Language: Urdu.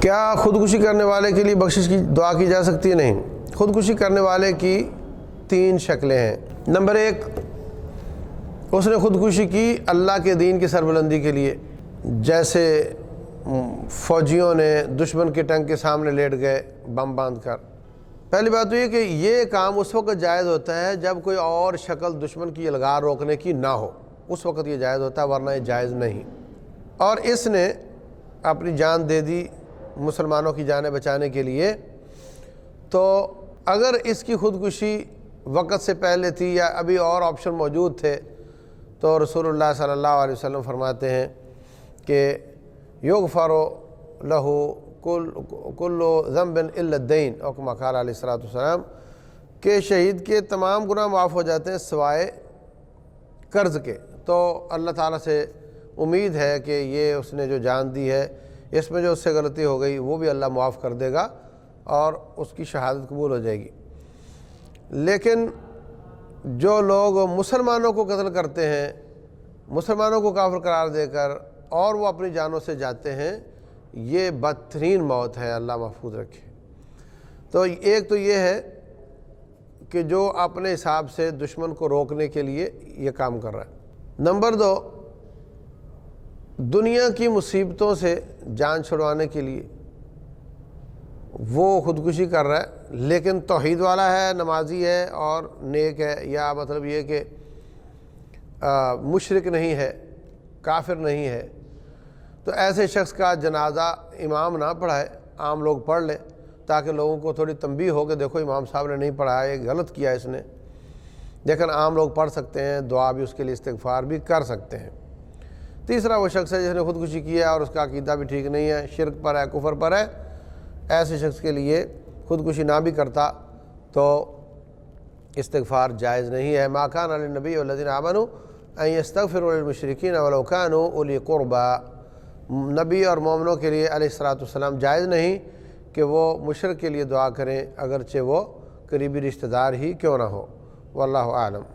کیا خودکشی کرنے والے کے لیے بخشش کی دعا کی جا سکتی ہے؟ نہیں۔ خودکشی کرنے والے کی 3 شکلیں ہیں۔ نمبر 1، اس نے خودکشی کی اللہ کے دین کی سربلندی کے لیے، جیسے فوجیوں نے دشمن کے ٹینک کے سامنے لیٹ گئے بم باندھ کر۔ پہلی بات تو یہ کہ یہ کام اس وقت جائز ہوتا ہے جب کوئی اور شکل دشمن کی الغار روکنے کی نہ ہو، اس وقت یہ جائز ہوتا ہے، ورنہ یہ جائز نہیں۔ اور اس نے اپنی جان دے دی مسلمانوں کی جانیں بچانے کے لیے، تو اگر اس کی خودکشی وقت سے پہلے تھی یا ابھی اور آپشن موجود تھے تو رسول اللہ صلی اللہ علیہ وسلم فرماتے ہیں کہ یغفر لہ کل ذنب الا الدین، او کما قال علیہ الصلوۃ والسلام، کہ شہید کے تمام گناہ معاف ہو جاتے ہیں سوائے قرض کے۔ تو اللہ تعالیٰ سے امید ہے کہ یہ اس نے جو جان دی ہے، اس میں جو اس سے غلطی ہو گئی وہ بھی اللہ معاف کر دے گا اور اس کی شہادت قبول ہو جائے گی۔ لیکن جو لوگ مسلمانوں کو قتل کرتے ہیں، مسلمانوں کو کافر قرار دے کر، اور وہ اپنی جانوں سے جاتے ہیں، یہ بدترین موت ہے، اللہ محفوظ رکھے۔ تو ایک تو یہ ہے کہ جو اپنے حساب سے دشمن کو روکنے کے لیے یہ کام کر رہا ہے۔ نمبر 2، دنیا کی مصیبتوں سے جان چھڑوانے کے لیے وہ خودکشی کر رہا ہے، لیکن توحید والا ہے، نمازی ہے اور نیک ہے، یا مطلب یہ کہ مشرک نہیں ہے، کافر نہیں ہے، تو ایسے شخص کا جنازہ امام نہ پڑھائے، عام لوگ پڑھ لیں، تاکہ لوگوں کو تھوڑی تنبیہ ہو کہ دیکھو امام صاحب نے نہیں پڑھایا، یہ غلط کیا اس نے، لیکن عام لوگ پڑھ سکتے ہیں، دعا بھی اس کے لیے، استغفار بھی کر سکتے ہیں۔ تیسرا وہ شخص ہے جس نے خودکشی کی ہے اور اس کا عقیدہ بھی ٹھیک نہیں ہے، شرک پر ہے، کفر پر ہے، ایسے شخص کے لیے خودکشی نہ بھی کرتا تو استغفار جائز نہیں ہے۔ ما کان للنبی والذین آمنوا ان یستغفروا للمشرکین ولو کانوا اولی قربی، نبی اور مومنوں کے لیے علیہ الصلوۃ والسلام جائز نہیں کہ وہ مشرک کے لیے دعا کریں، اگرچہ وہ قریبی رشتہ دار ہی کیوں نہ ہو۔ واللہ اعلم۔